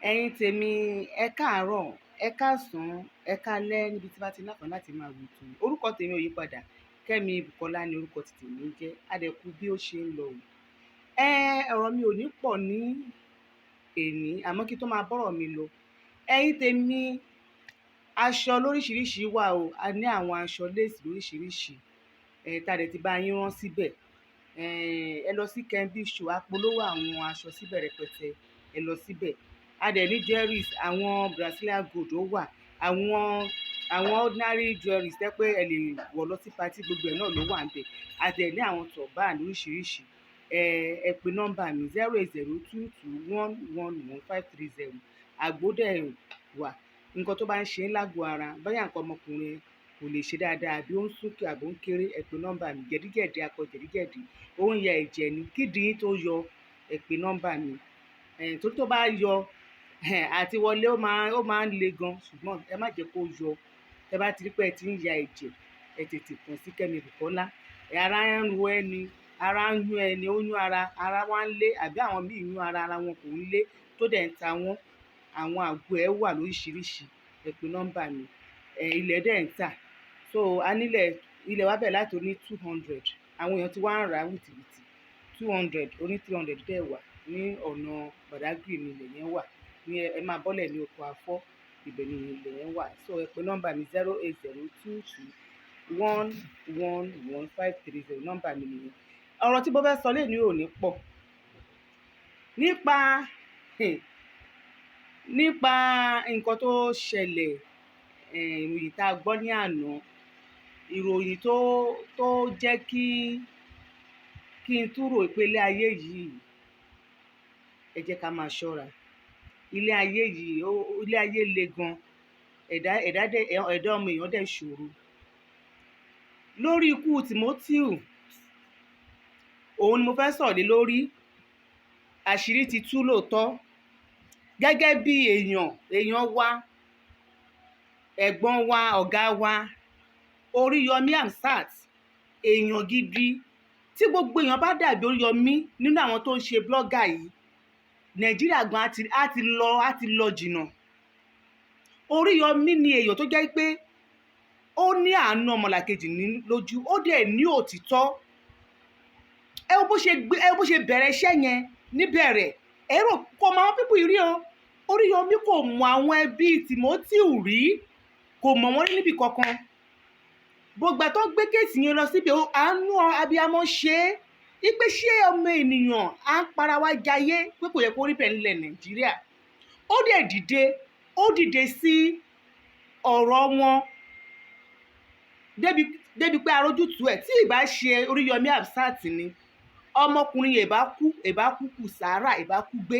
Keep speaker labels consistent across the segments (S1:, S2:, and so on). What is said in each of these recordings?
S1: Ẹ̀yin tèmi, ẹ káàárọ̀, ẹ káàsán, ẹ káalẹ́ níbi tí bá ti láǹfààní láti máa wò tó. Orúkọ tèmi ò yí padà. Kẹ́mi Bùkọ́lá ni orúkọ tí tèmi ń jẹ́. Adẹ̀kú bí ó ṣe ń lọ o. Ọ̀rọ̀ mi ò ní pọ̀ ní èní, àmọ́ kí tó máa bọ́rọ̀ mi lọ. Ẹ̀yin tèmi, aṣọ lóríṣiríṣi wà o. A ní àwọn aṣọ léèsì lóríṣiríṣi. Tá dẹ̀ ti bá yín rán síbẹ̀. Ẹ lọ sí Kembi Show, apolówó àwọn aṣọ síbẹ̀ rẹpẹtẹ. Ẹ lọ síbẹ̀. A dẹ̀ ní jewelries, àwọn Brazilian gold ó wà, àwọn ordinary jewelries tẹ́ pé ẹ lè wọ̀ lọ sí party, gbogbo ẹ̀ náà ló wà níbẹ̀. A dẹ̀ ní àwọn turban lóríṣiríṣi. Ẹ pe nọ́mbà mi 08022111530. Àgbódẹ̀ wà. Nǹkan tó bá ń ṣe lágọ̀ọ́ ara, bóyá nǹkan ọmọkùnrin kò lè ṣe dáadáa àbí ó ń súnkì àbí ó ń kéré, ẹ pe nọ́mbà mi. Jẹ̀díjẹ̀dí, akọ jẹ̀díjẹ̀dí, ó ń ya ẹ̀jẹ̀ ní kídìrín tó yọ, ẹ pe nọ́mbà mi. Tó bá yọ, àti wọlé ó máa ń le gan, ṣùgbọ́n ẹ má jẹ́ kó yọ. Tẹ bá ti rí pé ẹ ti ń ya ẹ̀jẹ̀, ẹ tètè kàn sí Kẹ́mi Bùkọ́lá. Ara ń ro ẹni, ara ń yún ẹni, ó yún ara wá ń lé, àbí àwọn míì yún ara wọn kò ń lé, tó dẹ̀ ń ta wọ́n. Àwọn àgbo ẹ̀ wà lóríṣiríṣi. Ẹ pe nọ́mbà mi. Ilẹ̀ dẹ̀ ń tà. So a nílẹ̀, ilẹ̀ wa bẹ̀rẹ̀ láti oní 200. Àwọn èèyàn ti wá ń rà wìtìwìtì. 200, oní 300 dẹ̀ wà. Ní ọ̀nà Badagry ni ilẹ̀ yẹn wà. Ẹ máa bọ́lẹ̀ ní oko Afọ́, ibẹ̀ ni ilẹ̀ yẹn wà. So ẹ pe nọ́mbà mi 08022111530. Nọ́mbà mi nìyẹn. Ọ̀rọ̀ tí mo fẹ́ sọ lénìí ò ní pọ̀. Nípa nǹkan tó ṣẹlẹ̀, ìròyìn tá a gbọ́ ní àná, ìròyìn tó jẹ́ kí n tún rò ìpele ayé yìí, ẹ jẹ́ ká máa ṣọ́ra. Ilé ayé yìí, ilé ayé le gan. Ẹ̀dá ọmọ èèyàn dẹ̀ ṣòro. Lórí ikú Timothy, òun ni mo fẹ́ sọ̀rọ̀ lé lórí. Àṣírí ti tú lóòótọ́. Gẹ́gẹ́ bí èèyàn wa, ẹ̀gbọ́n wa, ọ̀gá wa, Oríyọmí Hamzat, èèyàn gidi. Tí gbogbo èèyàn bá dàbí Oríyọmí nínú àwọn tó ń ṣe blogger yìí, Nàìjíríà gan á ti lọ jìnnà. Oríyọmí ni èèyàn tó jẹ́ pé ó ní àánú ọmọlàkejì lójú, ó dẹ̀ ní òtítọ́. Ẹ wo bó ṣe bẹ̀rẹ̀ iṣẹ́ yẹn níbẹ̀rẹ̀. Èrò kò mọ àwọn pípù yìí rí o. Oríyọmí kò mọ àwọn ẹbí Timothy rí, kò mọ̀ wọ́n níbi kankan. Gbogbo tó gbé kéèsì yẹn lọ síbi àánú abiyamọ ṣe é. Ipe ṣé ọmọ ènìyàn à ń para wá jayé pé kò yẹ kó rí bẹ́ẹ̀ nílẹ̀ Nàìjíríà. Ó dìde sí ọ̀rọ̀ wọn débi pé arójútùú ẹ̀. Tí ìbá ṣe Oríyọmí Hamzat ni, ọmọkùnrin yẹn ìbá kú sàárà, ìbá kú gbé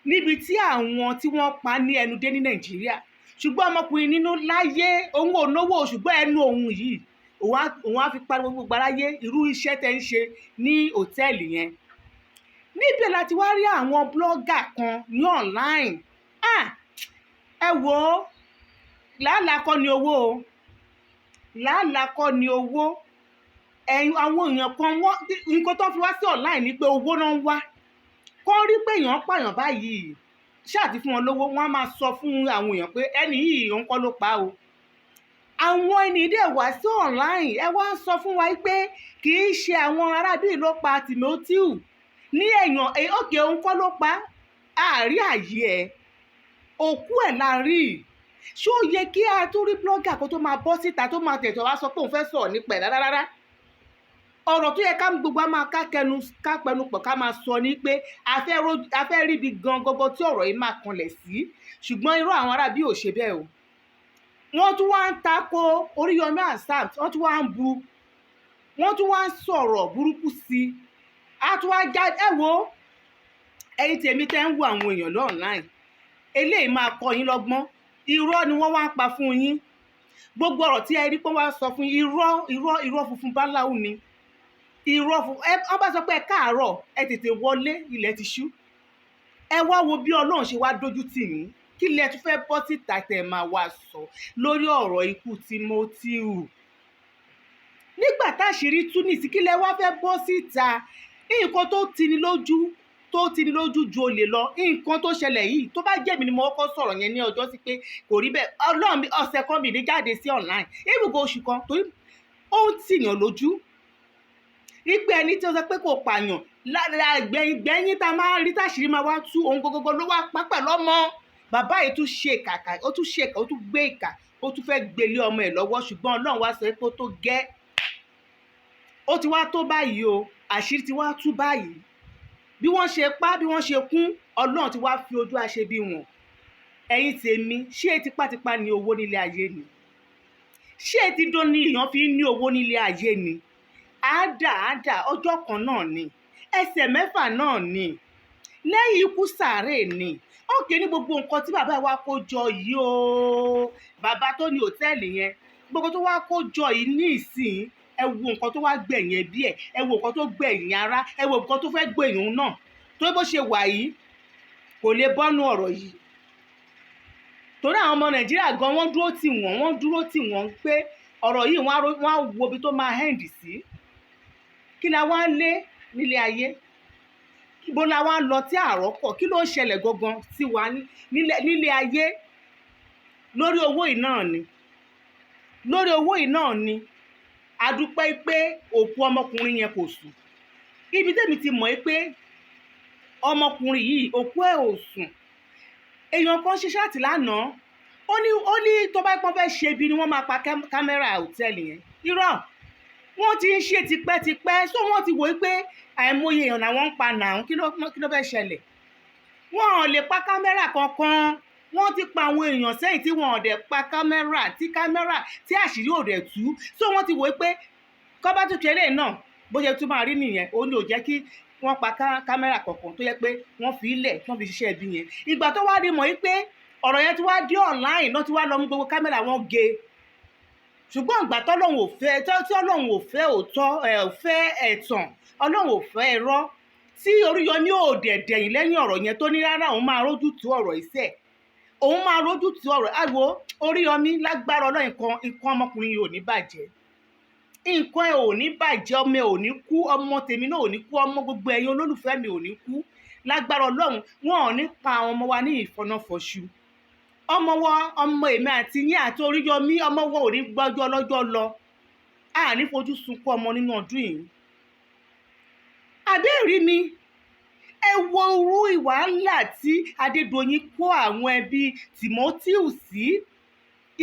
S1: níbi tí àwọn tí wọ́n pa ní ẹnu dé ní Nàìjíríà. Ṣùgbọ́n ọmọkùnrin nínú láyé, òun ò náwó, ṣùgbọ́n ẹnu òun yìí òun á fi pariwo gbogbo aráyé irú iṣẹ́ tẹ́ ń ṣe ní hòtẹ́ẹ̀lì yẹn. Níbẹ̀ láti wá rí àwọn blogger kan ní online. Ẹ wò ó, làálàá kọ́ ni owó o. Làálàá kọ́ ni owó. Àwọn èèyàn kan nǹkan tó fi wá sí online ni pé owó náà ń wá. Kọ́ rí pé èèyàn pààyàn báyìí, ṣáà ti fún wọn lówó, wọ́n á máa sọ fún àwọn èèyàn pé ẹni yìí òun kọ́ ló pa o. Àwọn ẹni dẹ̀ wá sí online, ẹ wá ń sọ fún wa pé kì í ṣe àwọn arábí ló pa Timothy ní èèyàn òkè òun kọ́ ló pa. Àárí àyè ẹ̀, òkú ẹ̀ la rí. Ṣé ó yẹ kí a tó rí blogger kó tó máa bọ́ síta tó máa tẹ̀tọ̀ wá sọ pé òun fẹ́ sọ̀rọ̀ nípa ẹ̀ rárá? Ọ̀rọ̀ tó yẹ ká gbogbo máa ká pẹnu pọ̀ ká máa sọ ní pé a fẹ́ rí ibi gan gọ́gọ́ tí ọ̀rọ̀ yìí máa kanlẹ̀ sí. Ṣùgbọ́n irú àwọn arábí ò ṣe bẹ́ẹ̀ o. Wọ́n tún wá ń tako Oríyọmí Hamzat, wọ́n tún wá ń bu, wọ́n tún wá ń sọ̀rọ̀ burúkú sí i. A tún wá já ẹ wo ẹ̀yin tèmi tẹ́ ń wo àwọn èèyàn online. Eléyìí máa kọ́ yín lọ́gbọ́n. Irọ́ ni wọ́n wá ń pa fún yín. Gbogbo ọ̀rọ̀ tí ẹ rí pé wọ́n wá sọ fún yín, irọ́ funfun báláwo ni. Irọ́ funfun. Wọ́n bá sọ pé ẹ káàárọ̀, ẹ tètè wọlé, ilẹ̀ ti ṣú. Ẹ wá wo bí Ọlọ́run ṣe wá dójú tì yín. Kí lẹ tún fẹ́ bọ́ síta tẹ̀ máa wá sọ lórí ọ̀rọ̀ ikú Timothy? Nígbà táṣìírí tú nìsí, kí lẹ wá fẹ́ bọ́ síta? Nǹkan tó tini lójú tó ti ní lójú ju olè lọ. Nǹkan tó ṣẹlẹ̀ yìí tó bá jẹ́ mi ni mo kọ́kọ́ sọ̀rọ̀ yẹn ní ọjọ́ sí pé kò rí bẹ́ẹ̀, ọlọ́run mi ọ̀sẹ̀ kan mi ní jáde sí online ibùgbé oṣù kan torí ó ń tìyàn lójú wípé ẹni tí ó sọ pé kò pààyàn lára gbẹ̀yìn tá a máa rí táṣìírí máa wá tú ohun gbogbo ló wá pápá lọ́mọ. Bàbá yìí tún ṣe ìkà ó tún ṣe ìkà ó tún gbé ìkà ó tún fẹ́ gbélé ọmọ ẹ̀ lọ́wọ́ ṣùgbọ́n ọlọ́run wá sọ pé ó tó gẹ́ ó ti wá tó báyìí o àṣírí ti wá tú báyìí bí wọ́n ṣe pa bí wọ́n ṣe kún ọlọ́run ti wá fi ojú àṣebí wọn. Ẹ̀yin tèmi ṣé tipátipá ní owó nílé ayé ni ṣé ti dán ní èèyàn fi ń ní owó nílé ayé ni àádà ọjọ́ kan náà ni ẹsẹ̀ mẹ́fà náà ni lẹ́yìn ikú sàárè ni òkè ní gbogbo nǹkan tí bàbá wa kó jọ yìí o bàbá tó ní hòtẹ́ẹ̀lì yẹn gbogbo tó wá kó jọ yìí ní ìsìn ẹ wo nǹkan tó wá gbẹ̀yìn ẹbí ẹ̀ ẹ wo nǹkan tó gbẹ̀yìn ara ẹ wo nǹkan tó fẹ́ gbẹ̀yìn òun náà tó bó ṣe wà yìí kò lè bọ́nú ọ̀rọ̀ yìí torí àwọn ọmọ Nàìjíríà gan wọ́n dúró tì wọ́n pé ọ̀rọ̀ yìí wọ́n á wo ibi tó máa hẹ́ǹdì sí kí la wá ń lé nílé ayé ibo la wá ń lọ tí àrọ́pọ̀ kí ló ń ṣẹlẹ̀ gangan sí wa nílé ayé lórí owó yìí náà ni a dúpẹ́ pé òkú ọmọkùnrin yẹn kò sùn ibi tẹ́mi ti mọ̀ pé ọmọkùnrin yìí òkú ẹ̀ ò sùn èèyàn kan ṣe ṣáàtì lánàá ó ní tó bá pọ́n fẹ́ ṣe ibi ni wọ́n máa pa kámẹ́rà hòtẹ́ẹ̀lì yẹn irọ́ wọ́n ti ń ṣe tipẹ́tipẹ́ so wọ́n ti wò ó pé àìmọye èèyàn làwọn ń pa nàún kí ló fẹ́ ṣẹlẹ̀ wọ́n ò lè pa kámẹ́rà kankan wọ́n ti pa àwọn èèyàn sẹ́yìn tí wọ́n ò dẹ̀ pa kámẹ́rà tí àṣírí ò dẹ̀ tú so wọ́n ti wò ó pé kọ́bá tó kéré náà bó ṣe tún máa rí nìyẹn ó ní ò jẹ́ kí wọ́n pa kámẹ́rà kankan tó yẹ pé wọ́n fi ilẹ̀ tí wọ́n fi ṣiṣẹ́ ibi yẹn ìgbà tó wá rí mọ̀ yí pé ọ̀rọ̀ yẹn ti wá dé online náà ti wá lọ mú gbogbo kámẹ́rà wọn ge ṣùgbọ́n ìgbà tọ́lọ́run ò fẹ́ tí ọlọ́run ò fẹ́ òótọ́ ò fẹ́ ẹ̀tàn ọlọ́run ò fẹ́ irọ́ tí Oríyọmí ò dẹ̀dẹ̀yìn lẹ́yìn ọ̀rọ̀ yẹn tó ní rárá òun máa rójú tú ọ̀rọ̀ iṣẹ́ òun máa rójú tú ọ̀rọ̀ àgbo Oríyọmí lágbára ọlọ́run nǹkan ọmọkùnrin yìí ò ní bàjẹ́ nǹkan ẹ̀ ò ní bàjẹ́ ọmọ ẹ̀ ò ní kú ọmọ tèmi náà ò ní kú ọmọ gbogbo ẹ̀yin olólùfẹ́ mi ò ní kú lágbára ọlọ́run wọn ò ní pa àwọn ọmọ wa ní ìfọ̀nàfọ̀ṣù ọmọ èmi àti yín àti Oríyọmí ọmọ wọn ò ní gbọ́jọ́ lọ́jọ́ lọ a ní fojú sunkún ọmọ nínú ọdún yìí àbẹ́ẹ̀rí mi ẹ wo irú ìwà ńlá tí Adédoyin kó àwọn ẹbí Timothy sí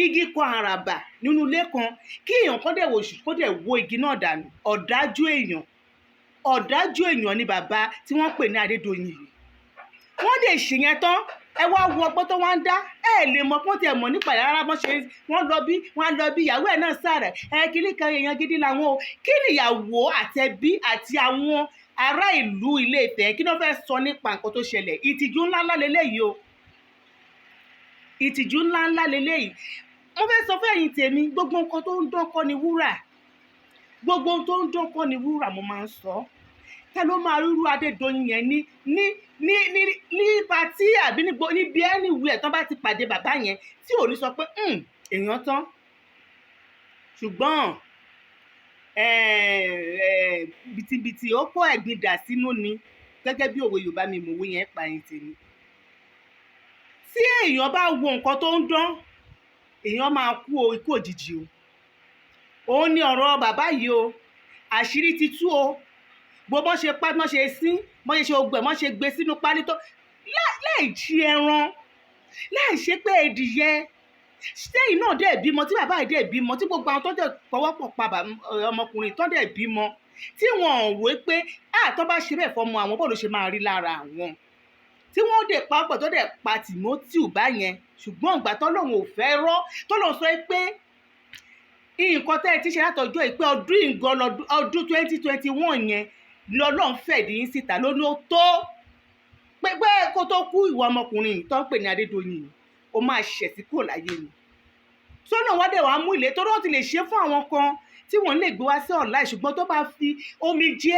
S1: igi kan àràbà nínú ilé kan kí èèyàn kan dẹ̀ kó dẹ̀ wo igi náà dànù ọ̀dájú èèyàn ni bàbá tí wọ́n pè ní Adédoyin yìí wọ́n dẹ̀ ṣèyẹn tán ẹ wá wo ọgbọ́n tó wá ń dá ẹ lè mọ pọ́n tiẹ̀ mọ̀ nípa ìyára bọ́n ṣe wọ́n lọ bí ìyàwó ẹ̀ náà sàrẹ̀ kiri kan èèyàn gidi làwọn o kí nìyàwó àtẹbí àti àwọn ará ìlú Ilé Ifẹ̀ kí ló fẹ́ sọ nípa nǹkan tó ṣẹlẹ̀ ìtìjú ńláńlá leléyìí o ìtìjú ńláńlá leléyìí mo fẹ́ sọ fún ẹ̀yin tèmi gbogbo nǹkan tó ń dán kọ́ ni wúrà gbogbo ohun tó ń dán kọ́ ni wúrà mo máa ń sọ ta ló máa rúru Adédoyin yẹn ní patí àbí níbi anywhere tán bá ti pàdé bàbá yẹn tí ò ní sọ pé èèyàn tán ṣùgbọ́n bìtìbìtì ó kó ẹ̀gbin dà sínú ni gẹ́gẹ́ bí òwe Yorùbá mi mòwe yẹn pa ẹ̀yìn tèmi tí èèyàn bá wo nǹkan tó ń dán èèyàn máa kú ikú òjijì o òun ni ọ̀rọ̀ bàbá yìí o àṣírí ti tú o gbogbo ṣe pa mọ́ ṣe sín mọ́ ṣe ogbẹ̀ mọ́ ṣe gbé sínú pálí tó láì jí ẹran láì ṣe pé ẹdìyẹ sẹ́yìn náà dẹ̀ bímọ tí bàbá yìí dẹ̀ bímọ tí gbogbo àwọn tó dẹ̀ pọwọ́pọ̀ pa ọmọkùnrin tó dẹ̀ bímọ tí wọ́n ò wé pé tó bá ṣe bẹ́ẹ̀ fọmọ àwọn bọ́ọ̀lù ṣe máa rí lára àwọn tí wọ́n dẹ̀ papọ̀ tó dẹ̀ pa Timothy báyẹn ṣùgbọ́n ìgbà tọ́lọ́run ò fẹ́ rọ́ tọ́lọ́run sọ pé nǹkan tẹ́ ẹ ti ṣe látọjọ́ ìpé ọdún ìgan ọdún 2021 yẹn lọ́lọ́run fẹ̀dí yín síta ló ní ó tó pé kó tó kú ìwọ ọmọkùnrin tó ń pè ní Adédoyin ó máa ṣẹ̀sí kúrò láyé ni sọ́nà wọ́n dẹ̀ wá mú ilé tó lọ́ọ́ ti lè ṣe fún àwọn kan tí wọ́n lè gbé wá sí online ṣùgbọ́n tó bá fi omi jẹ́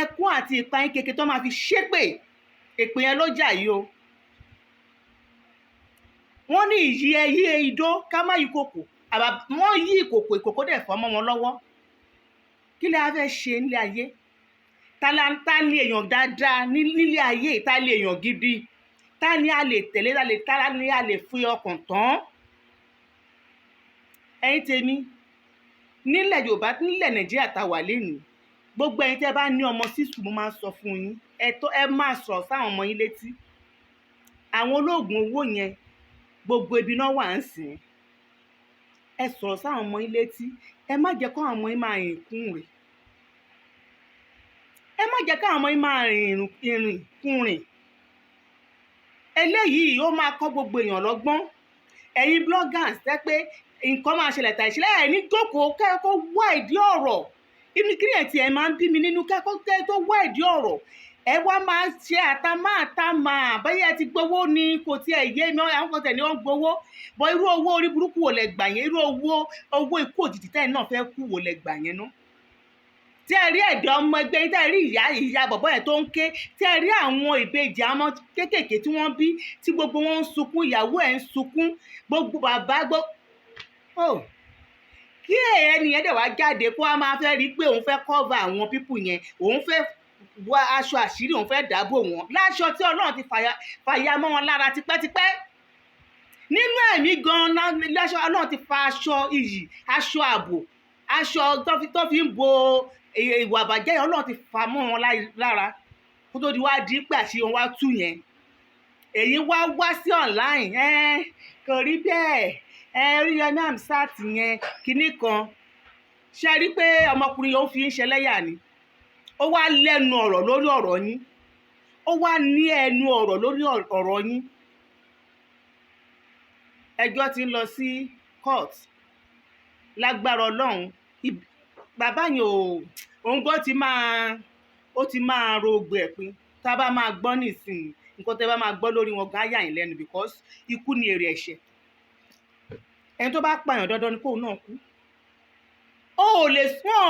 S1: ẹkún àti ìpayín keke tó máa fi ṣépè èpè yẹn ló jà yìí o wọ́n ní ìyí ẹyí idó ká má yí kòkò wọ́n yí ìkòkò dẹ̀ fọ́ mọ́ wọn lọ́wọ́ kí lè a fẹ́ ṣe nílé ayé ta ni èèyàn dáadáa nílé ayé, ta ni èèyàn gidi, ta ni a lè tẹ̀lé, ta ni a lè fi ọkàn tán. Ẹ̀yin tèmi nílẹ̀ Yorùbá, nílẹ̀ Nàìjíríà tá wà lénìí, gbogbo ẹ̀yin tẹ́ bá ní ọmọ sísù, mo máa ń sọ fún yín, ẹ máa sọ̀rọ̀ sáwọn ọmọ yín létí. Àwọn olóògùn owó yẹn gbogbo ibi náà wà ń sìn. Ẹ sọ̀rọ̀ sáwọn ọmọ yín létí. Ẹ má jẹ́ kó àwọn ọmọ yín máa rìn kúrìn. Ẹ má jẹ́ káwọn ọmọ yín máa rìn kúrìn. Eléyìí ó máa kọ́ gbogbo èèyàn lọ́gbọ́n. Ẹ̀yin bloggers tẹ́ pé nǹkan máa ṣẹlẹ̀ tàì ṣẹlẹ̀, ẹ̀ ní jókòó kẹ́kọ̀ọ́ wá ìdí ọ̀rọ̀. Inú kíríẹ̀tì ẹ̀ máa ń bí mi nínú kẹ́kọ̀ọ́ tó wá ìdí ọ̀rọ̀. Ẹ wá máa ṣe àtàmà bẹ́yẹ ti gbowó ni kò tiẹ̀ yé mi, àwọn kan tẹ̀ ní wọ́n gbowó. Bọ́ irú owó orí burúkú wò lẹ gbà yẹn, irú owó ikú òjijì tẹ́ náà fẹ́ kú wò lẹ gbà yẹn ná. Tí ẹ rí ẹ̀dọ̀ ọmọ ẹgbẹ́ yín, tí ẹ rí ìyá bọ̀bọ́ yẹn tó ń ké, tí ẹ rí àwọn ìbejì àmọ́ kéékèèké tí wọ́n bí, tí gbogbo wọn ń sunkún, ìyàwó ẹ̀ ń sunkún, gbogbo bàbá kí ẹnìyẹn dẹ̀ wá jáde kó a máa fẹ́ rí pé òun fẹ́ cover àwọn pípù yẹn, òun fẹ́ wá aṣọ àṣírí, òun fẹ́ dáàbò wọn láṣọ tí Ọlọ́run ti fàya mọ́ wọn lára tipẹ́tipẹ́. Nínú ẹ̀mí gan-an láṣọ Ọlọ́run ti fa aṣọ iyì, aṣọ ààbò, aṣọ tó fi ń bo ìwà àbàjẹ́ yẹn, Ọlọ́run ti fà mọ́ wọn lára kó tó di wá di pé àṣírí wọn wá tú yẹn. Èyí wá sí online, kò rí bẹ́ẹ̀. Oríyọmí Hamzat yẹn kinní kan, ṣe rí pé ọmọkùnrin yẹn ó fi ń ṣẹlẹ́yà ni. Ó wá lẹ́nu ọ̀rọ̀ lórí ọ̀rọ̀ yín, ó wá ní ẹnu ọ̀rọ̀ lórí ọ̀rọ̀ yín. Ẹjọ́ ti ń lọ sí court lágbára Ọlọ́run. Bàbá yẹn òun gbọ́ ti máa rògbò ẹ̀ pín. Tá a bá máa gbọ́ nísìnyí, nǹkan tẹ́ bá máa gbọ́ lórí wọn gan yà yín lẹ́nu, because ikú ni èrè ẹ̀ṣẹ̀. Ẹni tó bá pààyàn dandan ni kóun náà kú. Wọ́n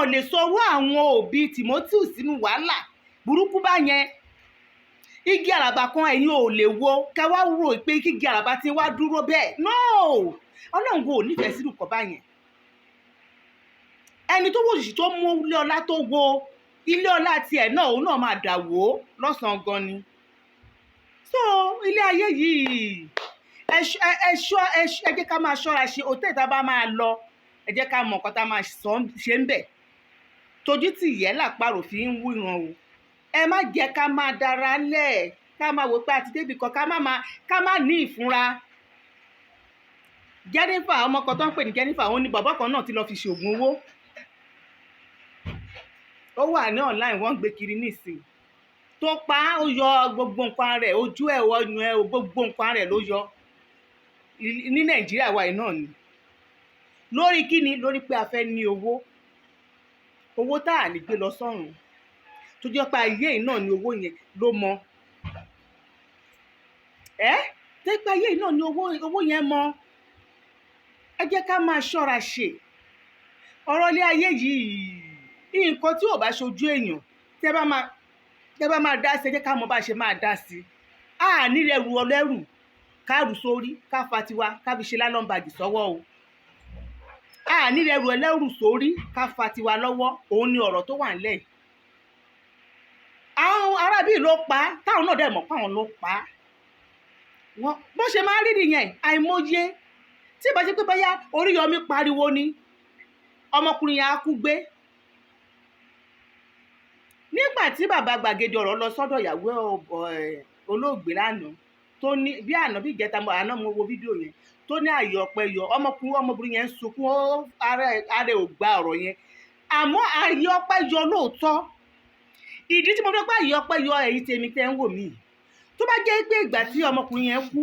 S1: ò lè sọrú àwọn òbí Timothy sínú wàhálà burúkú bá yẹn. Igi àràbà kan ẹ̀yin ò lè wo kẹwàá rò pé igi àràbà ti wá dúró bẹ́ẹ̀. No, Ọlọ́run kò nífẹ̀ẹ́ sírù kọ́ bá yẹn. Ẹni tó wòṣì tó mú ilé ọlá tó wo ilé ọlá tiẹ̀ náà, òun náà máa dà wó lọ́sàn-án gan ni. So ilé ayé yìí, ẹ jẹ́ ká máa ṣọ́ra ṣe. Òtẹ́ tá bá máa lọ, ẹ jẹ́ ká mọ̀ nǹkan tá máa ṣe ń bẹ̀. Tójú tì yẹ́ làparò fi ń wíran o. Ẹ má jẹ́ ká máa dára lẹ̀, ká máa wò pé àti débì kan ká má ní ìfúnra. Jennifer, ọmọ kan tó ń pè ní Jennifer, òun ni bàbá kan náà ti lọ fi ṣoògùn owó. Ó wà ní online, wọ́n ń gbé kiri nísìnyí. Tó pa á, ó yọ gbogbo nǹkan rẹ̀, ojú ẹ̀, ọyàn ẹ̀, gbogbo nǹkan rẹ̀ ló yọ. Ní Nàìjíríà wa yìí náà ni. Lórí kíni? Lórí pé a fẹ́ ní owó tá à ní gbé lọ sọ́run. Tó jẹ́ pé ayé yìí náà ni owó yẹn ló mọ. Tẹ́ pé ayé yìí náà ni owó yẹn mọ. Ẹ jẹ́ ká máa ṣọ́ra ṣe. Ọ̀rọ̀ ilé ayé yìí, nǹkan tí ò bá ṣojú èèyàn, tẹ́ bá máa dá sí, ẹ jẹ́ ká mọ̀ bá ṣe máa dá sí. A ní rẹrù ọlẹ́rù ká rù sórí, ká fa tiwa, ká fi ṣe lálọ́mbàgì sọ́wọ́ o. A ní rẹrù ẹlẹ́rù sórí, ká fa tiwa lọ́wọ́. Òun ni ọ̀rọ̀ tó wà nílẹ̀ yìí. Àwọn arábí ló pa á, táwọn náà dẹ̀ mọ̀ pé àwọn ló pa á. Bó ṣe máa rí nìyẹn, àìmọye. Tí ìbá ṣe pé báyá Oríyọmí pariwo ni, ọmọkùnrin yẹn á kú gbé. Nígbà tí bàbá gbàgede ọ̀rọ̀ lọ sọ́dọ̀ ìyàwó olóògbé lánàá, tó ní bí àná bí ìjẹta àná mo wo fídíò yẹn, tó ní àyè ọpẹ́ yọ, ọmọbìnrin yẹn ń sunkún, ara ẹ̀ ò gba ọ̀rọ̀ yẹn. Àmọ́ àyè ọpẹ́ yọ lóòótọ́. Ìdí tí mo fẹ́ pé àyè ọpẹ́ yọ ẹ̀yin tèmi tẹ́ ń wò mí. Tó bá jẹ́ pé ìgbà tí ọmọkùnrin yẹn kú,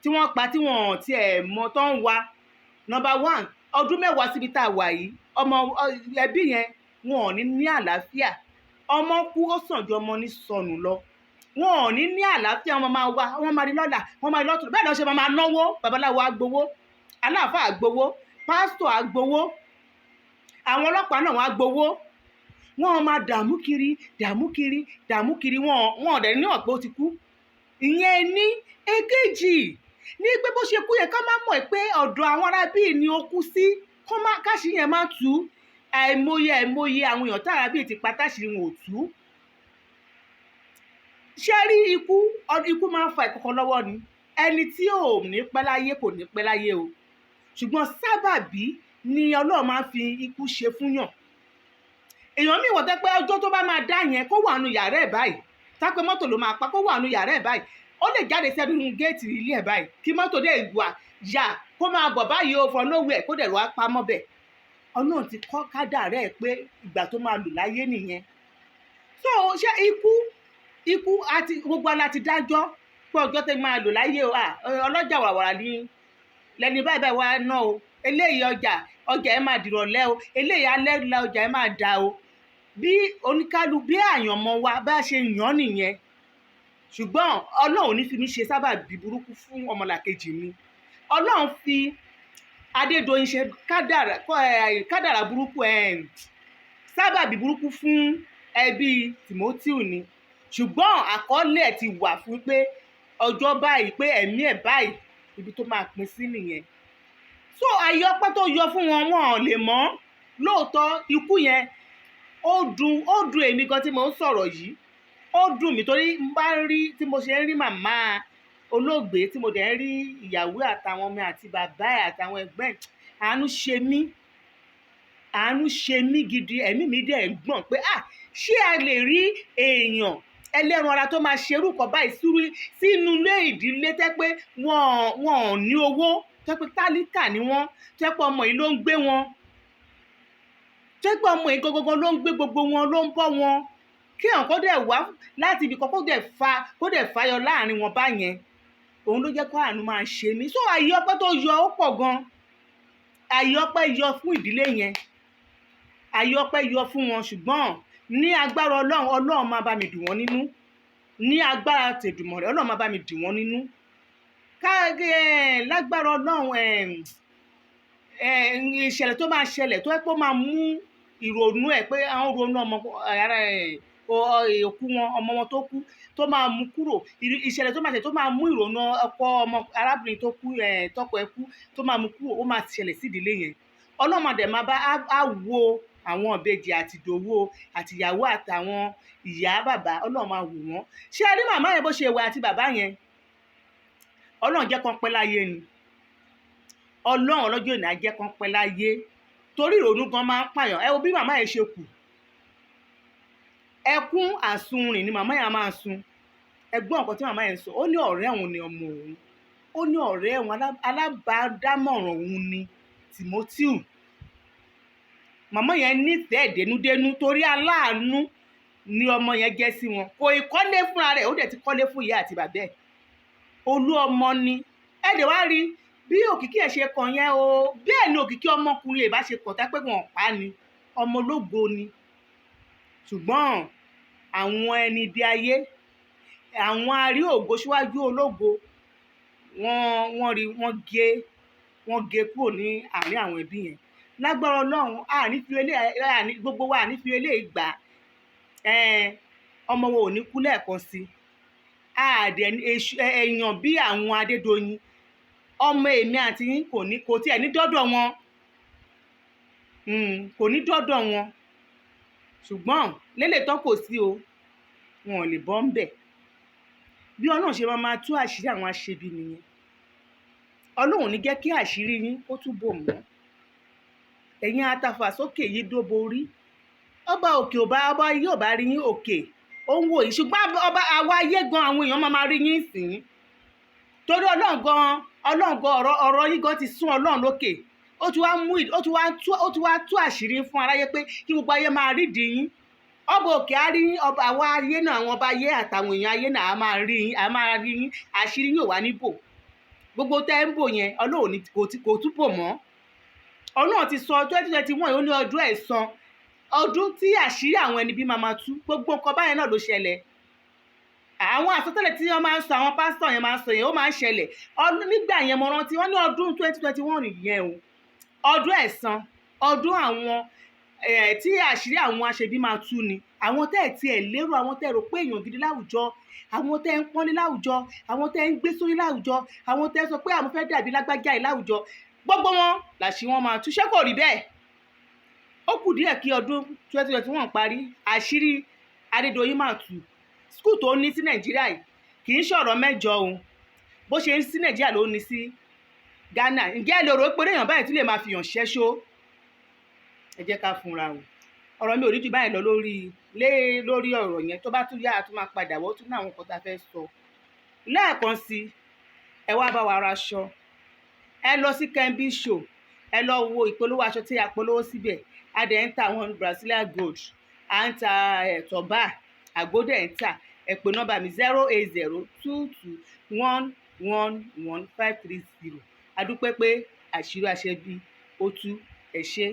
S1: tí wọ́n pa, tí wọ́n ti ẹ̀ mọ tó ń wa, number 1, ọdún 10 síbi tá a wà yìí, ọmọ ẹbí yẹn wọn ò ní àlàáfíà. Ọmọ kú ó sàn ju ọmọ ní sọnù lọ. Wọn ò ní àlàáfíà, wọn máa wá, wọn máa rí lọ́la, wọn máa rí lọ́tùn. Bẹ́ẹ̀ lọ ṣe máa náwó, babaláwo á gbowó, aláàfáà á gbowó, pásítọ̀ á gbowó, àwọn ọlọ́pàá náà wọ́n á gbowó. Wọ́n máa dààmú kiri, wọn ọ̀dẹ̀ ní ọ̀pẹ ó ti kú. Ìyẹn ní èkejì ní pé bó ṣe kú yẹn ká má mọ̀ pé ọ̀dọ̀ àwọn arábí ni ó kú sí, káṣí yẹn má tú. Àìmọye àwọn èèyàn tá arábí ti pa táṣìírí wọn ò tú. ṣé rí ikú máa ń fa ìkọ̀kọ̀ lọ́wọ́ ni. Ẹni tí ò ní pẹ́ láyé kò ní pẹ́ láyé o, ṣùgbọ́n sábàbí ni Ọlọ́run máa ń fi ikú ṣe fún yàn. Èèyàn míì wọ́n tẹ́ pé ọjọ́ tó bá máa dá yẹn kó wà nù yàrá ẹ̀ báyìí, tápẹ́ mọ́tò ló máa pa, kó wà nù yàrá ẹ̀ báyìí, ó lè jáde sẹ́nu géètì ilé ẹ̀ báyìí kí mọ́tò dé wà yà kó máa bọ̀ báyìí o for nowhere kó dẹ̀ wá pamọ́ bẹ̀. Ọlọ́run ti kọ́ kádàrá ẹ̀ pé ìgbà tó máa lò láyé nìyẹn. So ṣé ikú àti gbogbo ala ti dájọ́ pé ọjọ́ tẹ́ máa lò láyé o, ọlọ́jà wàràwàrà ni lẹ́ni báyìí báyìí wá ná o, eléyìí ọjà ẹ̀ máa dìrọ̀lẹ́ o, eléyìí alẹ́ la ọjà ẹ̀ máa da o. Bí bí àyànmọ́ wa bá ṣe yàn nìyẹn. Ṣùgbọ́n Ọlọ́run ní fi mí ṣe sábàbí burúkú fún ọmọlàkejì mi. Ọlọ́run fi Adédoyin ṣe kádàrá burúkú sábàbí burúkú fún ẹbí Timothy ni. Ṣùgbọ́n àkọọ́lẹ̀ ti wà fún pé ọjọ́ báyìí pé ẹ̀mí ẹ̀ báyìí ibi tó máa pín sí nìyẹn. So àyọpẹ́ tó yọ fún wọn wọn lè mọ̀. Lóòótọ́ ikú yẹn ó dùn èmi gan tí mo ń sọ̀rọ̀ yìí, ó dùn mí torí tí mo ṣe ń rí màmá olóògbé tí mo dẹ̀ ń rí ìyàwó àtàwọn ọmọ àti bàbá ẹ̀ àtàwọn ẹgbẹ́ ẹ̀, àánú ṣe mí gidi. Ẹ̀mí mi dẹ̀ ń gbọ̀n pé ṣé a lè rí èèyàn ẹlẹ́ran ara tó máa ṣerú kan báyìí sínú ilé ìdílé tẹ́ pé wọn ò ní owó, tẹ́ pé tálíkà ni wọ́n, tẹ́ pé ọmọ yìí ló ń gbé wọn, tẹ́ pé ọmọ yìí gangan ló ń gbé gbogbo wọn, ló ń bọ́ wọn, kí àwọn kó dẹ̀ wá láti ibì kan kó dẹ̀ fàyọ láàrin wọn báyẹn. Òun ló jẹ́ kó àánú máa ṣe mí. So àyè ọpẹ́ tó yọ ó pọ̀ gan. Àyè ọpẹ́ yọ fún ìdílé yẹn, àyè ọpẹ́ yọ fún wọn. Ṣùgbọ́n ní agbára Ọlọ́run máa bá mi dì wọ́n nínú. Ní agbára tèdùmọ̀rẹ́ Ọlọ́run máa bá mi dì wọ́n nínú. Lágbára Ọlọ́run ìṣẹ̀lẹ̀ tó máa ṣẹlẹ̀ tó ẹ́ pé ó máa mú ìrònú ẹ̀ pé àwọn ronú ọmọ ara òkú wọn, ọmọ wọn tó kú, tó máa mú kúrò. Ìṣẹ̀lẹ̀ tó máa ṣẹlẹ̀ tó máa mú ìrònú ọkọ ọmọ arábìnrin tó kú tọkọ ẹ̀ kú tó máa mú kúrò, ó máa ṣẹlẹ̀ sí ìdílé yẹn. Ọlọ́run dẹ̀ máa bá wo àwọn ìbejì àti ìdòwú àti ìyàwó àtàwọn ìyá bàbá, Ọlọ́run máa wò wọ́n. Ṣé ẹ rí màmá yẹn bó ṣe wà àti bàbá yẹn? Ọlọ́run jẹ́ kán pẹ́ láyé ni. Ọlọ́run ọlọ́jọ́ ìní á jẹ́ kán pẹ́ láyé torí ìrònú gan máa ń pààyàn. Ẹ wo bí màmá yẹn ṣe kù. Ẹkún àsunrìn ni màmá yẹn máa sun. Ẹ gbọ́ nǹkan tí màmá yẹn sọ. Ó ní ọ̀rẹ́ òun ni ọmọ òun. Ó ní ọ̀rẹ́ òun alábàádámọ̀ràn òun ni Timothy. Màmá yẹn nífẹ̀ẹ́ dénúdénú torí aláàánú ni ọmọ yẹn jẹ́ sí wọn. Kò ìkọ́lé fúnra rẹ̀, ó dẹ̀ ti kọ́lé fún ìyá àti bàbá ẹ̀. Olú ọmọ ni. Ẹ dẹ̀ wá rí bí òkìkí ẹ̀ ṣe kàn yẹn o, bẹ́ẹ̀ ni òkìkí ọmọkùnrin ẹ̀ bá ṣe kàn tá pé wọn pa ni, ọmọ ológo ni. Ṣùgbọ́n àwọn ẹni bí ayé, àwọn arí ògo síwájú ológo, wọ́n gé kúrò ní àárín àwọn ẹbí yẹn. Lágbára Ọlọ́run gbogbo wa àní fi eléyìí gbà. Ọmọ wo ò ní kú lẹ́ẹ̀kan sí. Èèyàn bí àwọn Adédoyin, ọmọ èmi àti yín kò tiẹ̀ ní dọ́dọ̀ wọn. Kò ní dọ́dọ̀ wọn. Ṣùgbọ́n lélẹ̀ tán kò sí o, wọn ò lè bọ́ ń bẹ̀. Bí Ọlọ́run ṣe máa tú àṣírí àwọn aṣebi nìyẹn. Ọlọ́run ní jẹ́ kí àṣírí yín kó túbọ̀ mọ́. Ẹ̀yin atafà sókè yìí dóbo orí. Ọba òkè ọba yóò bá rí yín òkè ó ń wò yìí. Ṣùgbọ́n ọba àwa ayé gan àwọn èèyàn máa rí yín sìn. Torí Ọlọ́run gan ọ̀rọ̀ yín gan ti sún Ọlọ́run lókè. Ó ti wá tú àṣírí fún aráyé pé kí gbogbo ayé máa rídìí yín. Ọba òkè á rí yín, ọba àwa ayé náà, àwọn ọba ayé àtàwọn èèyàn ayé náà á máa rí yín, àṣírí yóò wá níbò. Gbogbo tẹ́ ń bò yẹn Ọlọ́run kò túbọ̀ mọ́. Ọlọ́run ti sọ 2021 ó ní ọdún ẹ̀san, ọdún tí àṣírí àwọn ẹni bí máa tú. Gbogbo nǹkan báyẹn náà ló ṣẹlẹ̀. Àwọn àsọtẹ́lẹ̀ tí wọ́n máa ń sọ, àwọn pásítọ̀ yẹn máa ń sọ yẹn, ó máa ń ṣẹlẹ̀. Nígbà yẹn mo rántí wọ́n ní ọdún 2021 yẹn o, ọdún ẹ̀san, ọdún àwọn tí àṣírí àwọn aṣebi máa tú ni. Àwọn tẹ́ ẹ̀ tiẹ̀ lérò, àwọn tẹ́ ẹ rò pé èèyàn gidi láwùjọ, àwọn tẹ́ ń pọ́nlé láwùjọ, àwọn tẹ́ ń gbé sórí láwùjọ, àwọn tẹ́ sọ pé àwọn fẹ́ dàbí lágbájá yìí láwùjọ, gbogbo wọn làṣírí wọn máa tú. Ṣé kò rí bẹ́ẹ̀? Ó kù díẹ̀ kí ọdún 2021 parí, àṣírí Adédoyin máa tú. skul tó ní sí nàìjíríà yìí kì í ṣọ̀rọ̀ mẹ́jọ o, bó ṣe ń sí nàìjíríà ló ní sí Ghana. ǹjẹ́ ẹ lè rò pé èèyàn báyìí tún lè máa fi hàn ṣẹ́ṣó? ẹ jẹ́ ká fúnra o. ọ̀rọ̀ mi ò rí jù báyìí lọ lórí ọ̀rọ̀ yẹn. tó bá tún yá a tún máa padà wọ́n tún ní àwọn nǹkan tá a fẹ́ sọ. lẹ́ẹ̀kan sí ẹ wá bá wa raṣọ, ẹ lọ sí Kembi Show, ẹ lọ wo ìpolówó aṣọ tí a polówó síbẹ̀. a dẹ̀ ń ta àwọn Brazilian gold, à ń ta tọ́ba àgbódẹ̀ ń tà. ẹ pè nọ́mbà mi 08022111530. a dúpẹ́ pé àṣírí aṣebi ó tú. ẹ ṣé.